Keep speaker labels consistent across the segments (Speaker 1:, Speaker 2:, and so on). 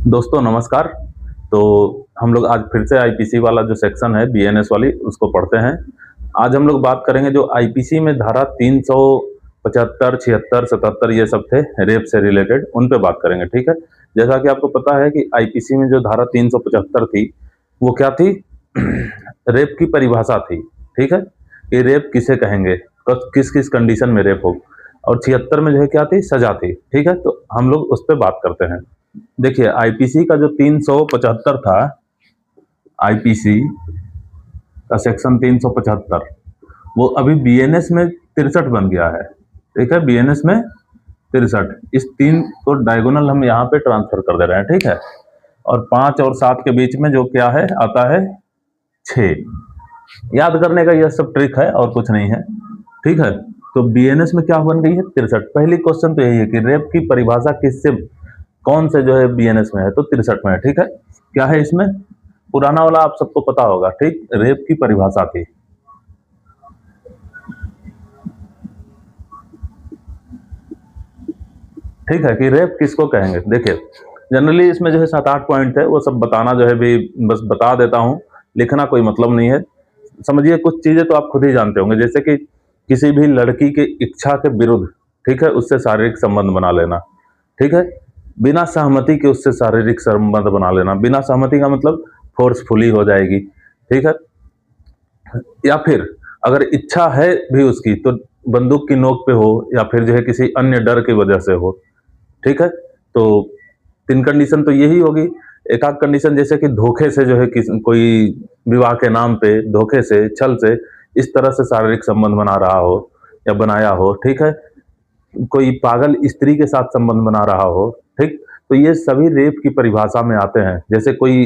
Speaker 1: दोस्तों नमस्कार। तो हम लोग आज फिर से आईपीसी वाला जो सेक्शन है बीएनएस वाली उसको पढ़ते हैं। आज हम लोग बात करेंगे जो आईपीसी में धारा 375, 76, 77 ये सब थे रेप से रिलेटेड, उन पे बात करेंगे। ठीक है। जैसा कि आपको पता है कि आईपीसी में जो धारा 375 थी वो क्या थी? रेप की परिभाषा थी। ठीक है, कि रेप किसे कहेंगे, किस किस कंडीशन में रेप हो। और 76 में जो है क्या थी? सजा थी। ठीक है, तो हम लोग उस पर बात करते हैं। देखिए आईपीसी का जो 375 था, आईपीसी का सेक्शन 375 वो अभी बीएनएस में 63 बन गया है। ठीक है, बीएनएस में 63, इस 3 को डायगोनल हम यहाँ पे ट्रांसफर कर दे रहे हैं। ठीक है, और 5 और 7 के बीच में जो क्या है आता है 6। याद करने का यह सब ट्रिक है और कुछ नहीं है। ठीक है, तो बीएनएस में क्या बन गई है? 63। पहली क्वेश्चन तो यही है कि रेप की परिभाषा किससे, कौन से जो है बीएनएस में है? तो 63 में है। ठीक है, क्या है इसमें? पुराना वाला आप सबको पता होगा। ठीक, रेप की परिभाषा थी। ठीक है, कि रेप किसको कहेंगे। देखिए जनरली इसमें जो है 7-8 पॉइंट है, वो सब बताना जो है भी बस बता देता हूँ, लिखना कोई मतलब नहीं है। समझिए कुछ चीजें तो आप खुद ही जानते होंगे, जैसे कि किसी भी लड़की के इच्छा के विरुद्ध, ठीक है, उससे शारीरिक संबंध बना लेना। ठीक है, बिना सहमति के उससे शारीरिक संबंध बना लेना। बिना सहमति का मतलब फोर्सफुली हो जाएगी। ठीक है, या फिर अगर इच्छा है भी उसकी तो बंदूक की नोक पे हो, या फिर जो है किसी अन्य डर की वजह से हो। ठीक है, तो 3 कंडीशन तो यही होगी। एक आध कंडीशन जैसे कि धोखे से जो है कोई विवाह के नाम पे धोखे से, छल से इस तरह से शारीरिक संबंध बना रहा हो या बनाया हो। ठीक है, कोई पागल स्त्री के साथ संबंध बना रहा हो। ठीक, तो ये सभी रेप की परिभाषा में आते हैं। जैसे कोई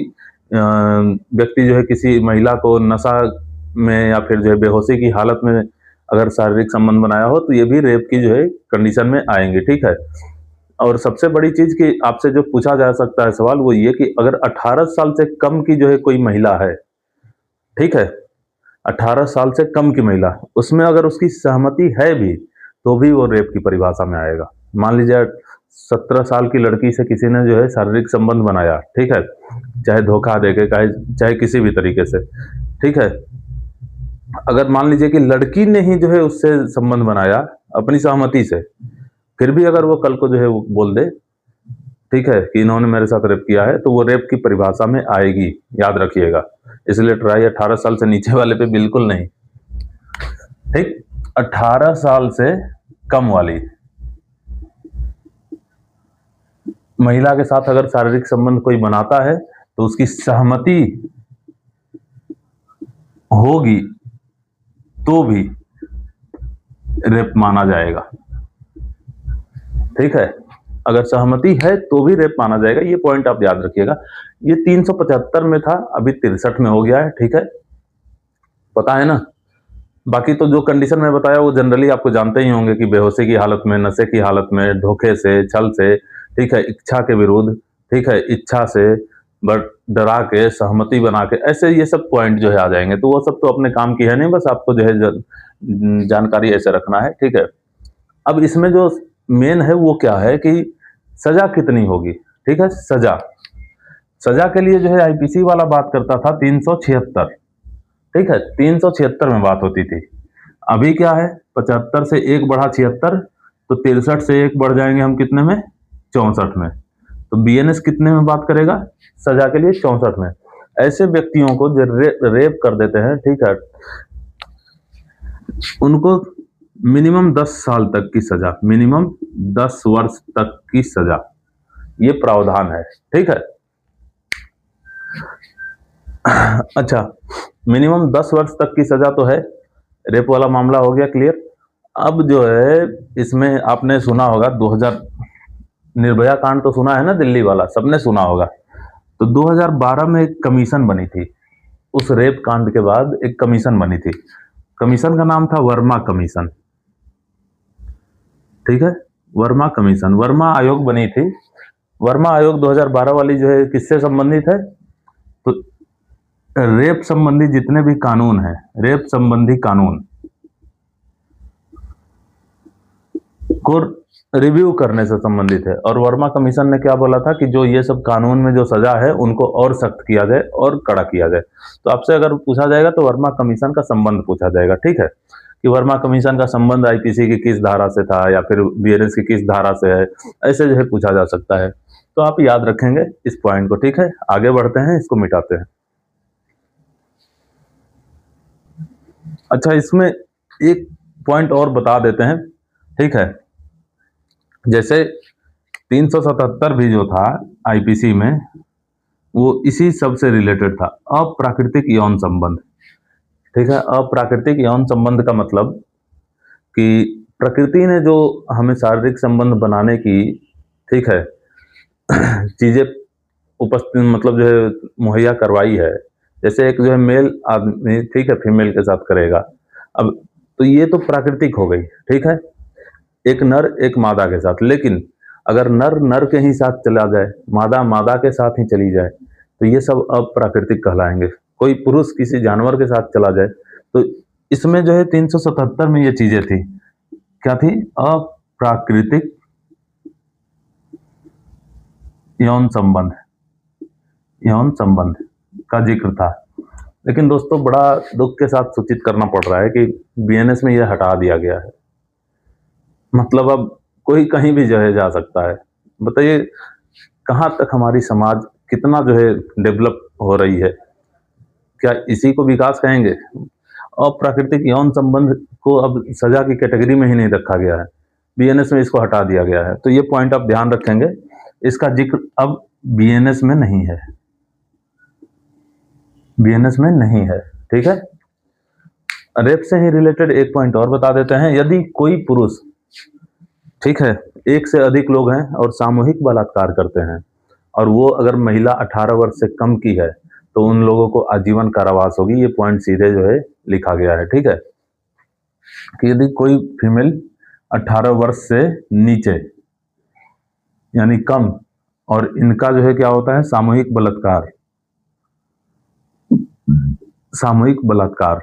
Speaker 1: व्यक्ति जो है किसी महिला को नशा में या फिर जो है बेहोशी की हालत में अगर शारीरिक संबंध बनाया हो तो ये भी रेप की जो है कंडीशन में आएंगे। ठीक है, और सबसे बड़ी चीज कि आपसे जो पूछा जा सकता है सवाल वो ये कि अगर 18 साल से कम की जो है कोई महिला है, ठीक है, 18 साल से कम की महिला, उसमें अगर उसकी सहमति है भी तो भी वो रेप की परिभाषा में आएगा। मान लीजिए 17 साल की लड़की से किसी ने जो है शारीरिक संबंध बनाया, ठीक है, चाहे धोखा देके चाहे किसी भी तरीके से। ठीक है, अगर मान लीजिए कि लड़की ने ही जो है उससे संबंध बनाया अपनी सहमति से, फिर भी अगर वो कल को जो है वो बोल दे, ठीक है, कि इन्होंने मेरे साथ रेप किया है, तो वो रेप की परिभाषा में आएगी। याद रखिएगा, इसलिए ट्राई 18 साल से नीचे वाले पे बिल्कुल नहीं। ठीक, 18 साल से कम वाली महिला के साथ अगर शारीरिक संबंध कोई बनाता है तो उसकी सहमति होगी तो भी रेप माना जाएगा। ठीक है, अगर सहमति है तो भी रेप माना जाएगा। ये पॉइंट आप याद रखिएगा। ये 375 में था, अभी 63 में हो गया है। ठीक है, पता है ना। बाकी तो जो कंडीशन में बताया वो जनरली आपको जानते ही होंगे कि बेहोशी की हालत में, नशे की हालत में, धोखे से, छल से, ठीक है, इच्छा के विरुद्ध, ठीक है, इच्छा से बट डरा के, सहमति बना के, ऐसे ये सब पॉइंट जो है आ जाएंगे। तो वो सब तो अपने काम की है नहीं, बस आपको जो है जानकारी ऐसे रखना है। ठीक है, अब इसमें जो मेन है वो क्या है कि सजा कितनी होगी। ठीक है, सजा, सजा के लिए जो है आईपीसी वाला बात करता था 376। ठीक है, 376 में बात होती थी। अभी क्या है, 75 से 1 बढ़ा 76, तो 63 से 1 बढ़ जाएंगे हम कितने में? 64 में। तो बीएनएस कितने में बात करेगा सजा के लिए? 64 में। ऐसे व्यक्तियों को जो रेप कर देते हैं, ठीक है, उनको मिनिमम 10 साल तक की सजा, मिनिमम 10 वर्ष तक की सजा, ये प्रावधान है। ठीक है, अच्छा, मिनिमम 10 वर्ष तक की सजा तो है। रेप वाला मामला हो गया क्लियर। अब जो है इसमें आपने सुना होगा 2000 निर्भया कांड तो सुना है ना, दिल्ली वाला सबने सुना होगा। तो 2012 में एक कमीशन बनी थी। उस रेप कांड के बाद एक कमीशन बनी थी। कमीशन का नाम था वर्मा कमीशन। ठीक है, वर्मा कमीशन, वर्मा आयोग बनी थी। वर्मा आयोग 2012 वाली जो है किससे संबंधित है? तो रेप संबंधी जितने भी कानून हैं, रेप संबंधी कानून को रिव्यू करने से संबंधित है। और वर्मा कमीशन ने क्या बोला था कि जो ये सब कानून में जो सजा है उनको और सख्त किया जाए और कड़ा किया जाए। तो आपसे अगर पूछा जाएगा तो वर्मा कमीशन का संबंध पूछा जाएगा, ठीक है, कि वर्मा कमीशन का संबंध आईपीसी की किस धारा से था या फिर बीएनएस की किस धारा से है, ऐसे जो है पूछा जा सकता है। तो आप याद रखेंगे इस पॉइंट को, ठीक है। आगे बढ़ते हैं, इसको मिटाते हैं। अच्छा, इसमें एक पॉइंट और बता देते हैं, ठीक है। जैसे 377 भी जो था आईपीसी में, वो इसी सब से रिलेटेड था, अप्राकृतिक यौन संबंध, ठीक है। अप्राकृतिक यौन संबंध का मतलब कि प्रकृति ने जो हमें शारीरिक संबंध बनाने की, ठीक है, चीजें उपस्थित मतलब जो है मुहैया करवाई है। जैसे एक जो है मेल आदमी, ठीक है, फीमेल के साथ करेगा, अब तो ये तो प्राकृतिक हो गई, ठीक है, एक नर एक मादा के साथ। लेकिन अगर नर नर के ही साथ चला जाए, मादा मादा के साथ ही चली जाए, तो ये सब अप्राकृतिक कहलाएंगे। कोई पुरुष किसी जानवर के साथ चला जाए, तो इसमें जो है 377 में ये चीजें थी, क्या थी, अप्राकृतिक यौन संबंध, यौन संबंध का जिक्र था। लेकिन दोस्तों बड़ा दुख के साथ सूचित करना पड़ रहा है कि बीएनएस में यह हटा दिया गया है। मतलब अब कोई कहीं भी जो है जा सकता है। बताइए कहाँ तक हमारी समाज कितना जो है डेवलप हो रही है, क्या इसी को विकास कहेंगे? अप्राकृतिक यौन संबंध को अब सजा की कैटेगरी में ही नहीं रखा गया है, बीएनएस में इसको हटा दिया गया है। तो ये पॉइंट आप ध्यान रखेंगे, इसका जिक्र अब बीएनएस में नहीं है, बीएनएस में नहीं है, ठीक है। रेप से ही रिलेटेड एक पॉइंट और बता देते हैं। यदि कोई पुरुष, ठीक है, एक से अधिक लोग हैं और सामूहिक बलात्कार करते हैं, और वो अगर महिला 18 वर्ष से कम की है, तो उन लोगों को आजीवन कारावास होगी। ये पॉइंट सीधे जो है लिखा गया है, ठीक है, कि यदि कोई फीमेल 18 वर्ष से नीचे यानी कम, और इनका जो है क्या होता है, सामूहिक बलात्कार, सामूहिक बलात्कार,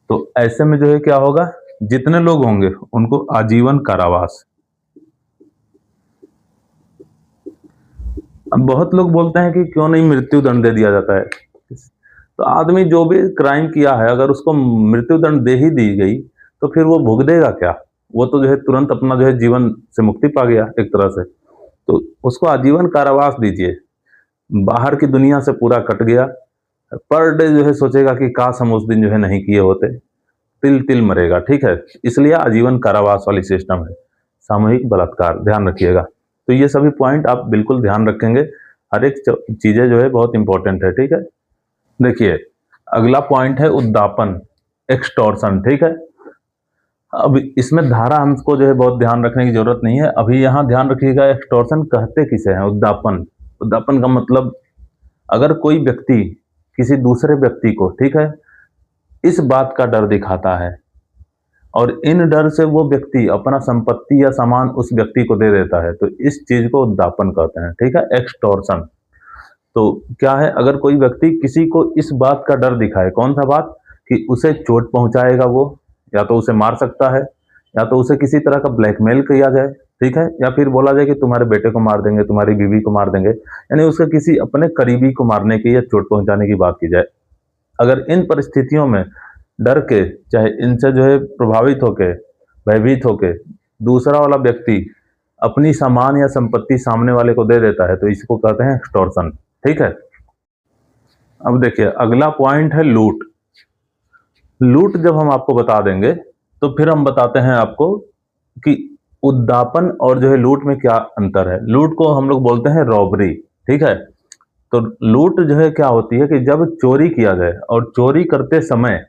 Speaker 1: तो ऐसे में जो है क्या होगा, जितने लोग होंगे उनको आजीवन कारावास। अब बहुत लोग बोलते हैं कि क्यों नहीं मृत्यु दंड दे दिया जाता है। तो आदमी जो भी क्राइम किया है, अगर उसको मृत्यु दंड दे ही दी गई, तो फिर वो भुगतेगा क्या? वो तो जो है तुरंत अपना जो है जीवन से मुक्ति पा गया एक तरह से। तो उसको आजीवन कारावास दीजिए, बाहर की दुनिया से पूरा कट गया। पर डे जो है सोचेगा कि काश हम उस दिन जो है नहीं किए होते, तिल तिल मरेगा, ठीक है। इसलिए आजीवन कारावास वाली सिस्टम है। सामूहिक बलात्कार, ध्यान रखिएगा। तो ये सभी पॉइंट आप बिल्कुल ध्यान रखेंगे, हर एक चीजें जो है बहुत इंपॉर्टेंट है, ठीक है। देखिए अगला पॉइंट है उद्दापन, एक्सटॉर्शन, ठीक है। अब इसमें धारा हमको जो है बहुत ध्यान रखने की जरूरत नहीं है। अभी यहाँ ध्यान रखिएगा, एक्सटॉर्शन कहते किसे हैं? उद्दापन। उद्दापन का मतलब, अगर कोई व्यक्ति किसी दूसरे व्यक्ति को, ठीक है, इस बात का डर दिखाता है और इन डर से वो व्यक्ति अपना संपत्ति या सामान उस व्यक्ति को दे देता है, तो इस चीज को उद्दापन कहते हैं, ठीक है, एक्सटॉर्शन। तो क्या है, अगर कोई व्यक्ति किसी को इस बात का डर दिखाए, कौन सा बात, कि उसे चोट पहुंचाएगा वो, या तो उसे मार सकता है, या तो उसे किसी तरह का ब्लैकमेल किया जाए, ठीक है, या फिर बोला जाए कि तुम्हारे बेटे को मार देंगे, तुम्हारी बीवी को मार देंगे, यानी उसके किसी अपने करीबी को मारने की या चोट पहुंचाने की बात की जाए। अगर इन परिस्थितियों में डर के, चाहे इनसे जो है प्रभावित होके, भयभीत होके दूसरा वाला व्यक्ति अपनी सामान या संपत्ति सामने वाले को दे देता है, तो इसको कहते हैं एक्सटॉर्शन, ठीक है। अब देखिए अगला पॉइंट है लूट। लूट जब हम आपको बता देंगे, तो फिर हम बताते हैं आपको कि उद्दापन और जो है लूट में क्या अंतर है। लूट को हम लोग बोलते हैं रॉबरी, ठीक है। तो लूट जो है क्या होती है कि जब चोरी किया जाए और चोरी करते समय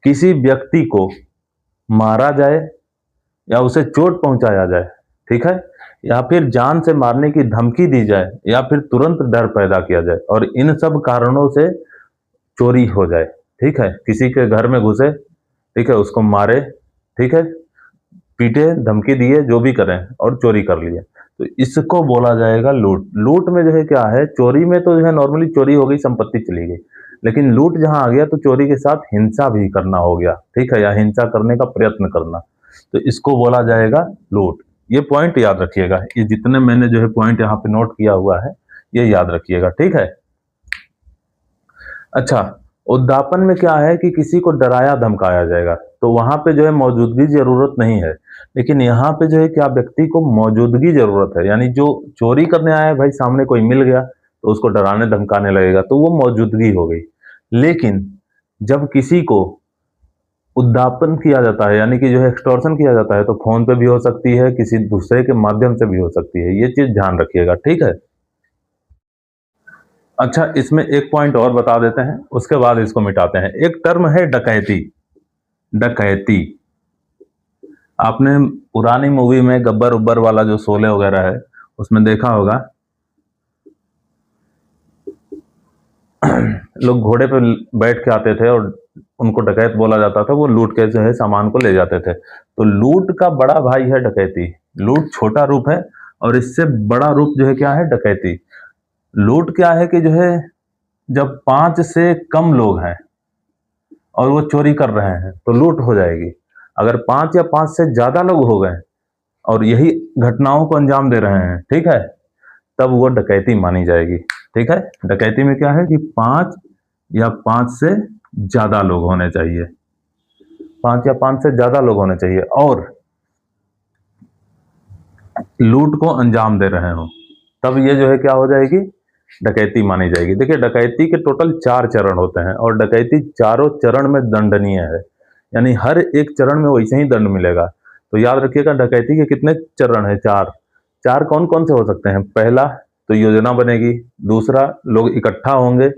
Speaker 1: किसी व्यक्ति को मारा जाए या उसे चोट पहुंचाया जाए, ठीक है, या फिर जान से मारने की धमकी दी जाए, या फिर तुरंत डर पैदा किया जाए, और इन सब कारणों से चोरी हो जाए, ठीक है। किसी के घर में घुसे, ठीक है, उसको मारे, ठीक है, पीटे, धमकी दिए, जो भी करें, और चोरी कर लिए, तो इसको बोला जाएगा लूट। लूट में जो है क्या है, चोरी में तो जो है नॉर्मली चोरी हो गई, संपत्ति चली गई, लेकिन लूट जहां आ गया तो चोरी के साथ हिंसा भी करना हो गया, ठीक है, या हिंसा करने का प्रयत्न करना। तो इसको बोला जाएगा लूट। ये पॉइंट याद रखिएगा, ये जितने मैंने जो है पॉइंट यहाँ पे नोट किया हुआ है ये याद रखिएगा, ठीक है। अच्छा, उद्दापन में क्या है कि किसी को डराया धमकाया जाएगा, तो वहां पे जो है मौजूदगी जरूरत नहीं है, लेकिन यहाँ पे जो है क्या व्यक्ति को मौजूदगी जरूरत है, यानी जो चोरी करने आया है भाई सामने कोई मिल गया तो उसको डराने धमकाने लगेगा, तो वो मौजूदगी हो गई। लेकिन जब किसी को उद्दापन किया जाता है, यानी कि जो है एक्सटॉर्शन किया जाता है, तो फोन पे भी हो सकती है, किसी दूसरे के माध्यम से भी हो सकती है, ये चीज ध्यान रखिएगा, ठीक है। अच्छा, इसमें एक पॉइंट और बता देते हैं, उसके बाद इसको मिटाते हैं। एक टर्म है डकैती। डकैती आपने पुरानी मूवी में गब्बर उब्बर वाला जो शोले वगैरह है उसमें देखा होगा, लोग घोड़े पे बैठ के आते थे और उनको डकैत बोला जाता था, वो लूट के जो है सामान को ले जाते थे। तो लूट का बड़ा भाई है डकैती। लूट छोटा रूप है और इससे बड़ा रूप जो है क्या है, डकैती। लूट क्या है कि जो है जब 5 से कम लोग हैं और वो चोरी कर रहे हैं तो लूट हो जाएगी। अगर 5 या 5 से ज्यादा लोग हो गए और यही घटनाओं को अंजाम दे रहे हैं, ठीक है, तब वो डकैती मानी जाएगी, ठीक है। डकैती में क्या है कि 5 या 5 से ज्यादा लोग होने चाहिए, 5 या 5 से ज्यादा लोग होने चाहिए और लूट को अंजाम दे रहे हो, तब ये जो है क्या हो जाएगी, डकैती मानी जाएगी। देखिए, डकैती के टोटल 4 चरण होते हैं और डकैती चारों चरण में दंडनीय है, यानी हर एक चरण में वैसे ही दंड मिलेगा। तो याद रखिएगा, डकैती के कितने चरण है, 4। 4 कौन कौन से हो सकते हैं? पहला तो योजना बनेगी, दूसरा लोग इकट्ठा होंगे,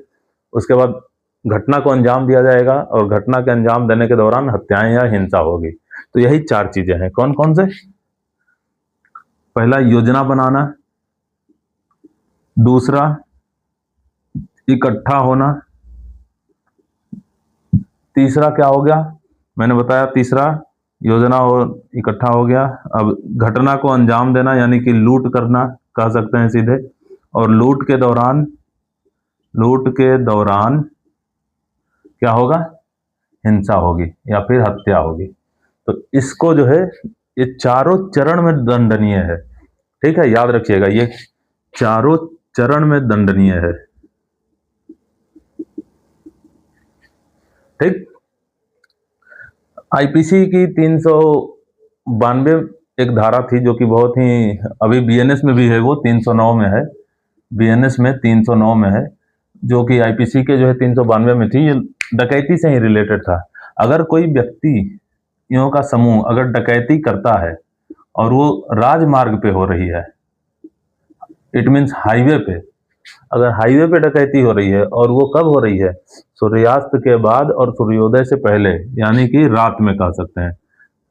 Speaker 1: उसके बाद घटना को अंजाम दिया जाएगा और घटना के अंजाम देने के दौरान हत्याएं या हिंसा होगी। तो यही 4 चीजें हैं। कौन कौन से? पहला योजना बनाना, दूसरा इकट्ठा होना, तीसरा क्या हो गया, मैंने बताया, तीसरा योजना और इकट्ठा हो गया। अब घटना को अंजाम देना यानी कि लूट करना कह सकते हैं सीधे, और लूट के दौरान क्या होगा, हिंसा होगी या फिर हत्या होगी। तो इसको जो है ये चारों चरण में दंडनीय है, ठीक है, याद रखिएगा, ये चारों चरण में दंडनीय है, ठीक। आईपीसी की 392 एक धारा थी जो कि बहुत ही, अभी बीएनएस में भी है, वो 309 में है, बीएनएस में 309 में है, जो कि आईपीसी के जो है 392 में थी। ये डकैती से ही रिलेटेड था। अगर कोई व्यक्तियों का समूह अगर डकैती करता है और वो राजमार्ग पे हो रही है, इट मीन्स हाईवे पे, अगर हाईवे पे डकैती हो रही है और वो कब हो रही है, सूर्यास्त के बाद और सूर्योदय से पहले, यानी कि रात में कह सकते हैं,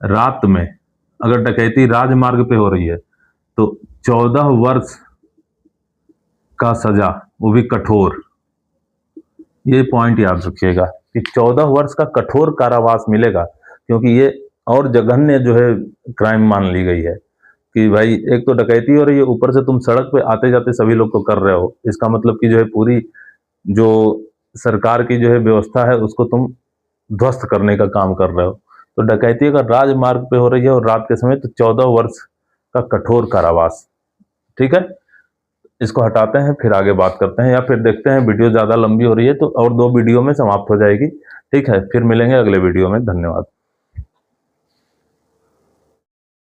Speaker 1: रात में अगर डकैती राजमार्ग पे हो रही है तो 14 वर्ष का सजा, वो भी कठोर। ये पॉइंट याद रखिएगा कि 14 वर्ष का कठोर कारावास मिलेगा, क्योंकि ये और जघन्य जो है क्राइम मान ली गई है कि भाई एक तो डकैती हो रही है, ऊपर से तुम सड़क पे आते जाते सभी लोग को कर रहे हो, इसका मतलब कि जो है पूरी जो सरकार की जो है व्यवस्था है उसको तुम ध्वस्त करने का काम कर रहे हो। तो डकैती अगर राजमार्ग पे हो रही है और रात के समय, तो 14 वर्ष का कठोर कारावास, ठीक है। इसको हटाते हैं, फिर आगे बात करते हैं, या फिर देखते हैं वीडियो ज़्यादा लंबी हो रही है तो और 2 वीडियो में समाप्त हो जाएगी, ठीक है। फिर मिलेंगे अगले वीडियो में, धन्यवाद।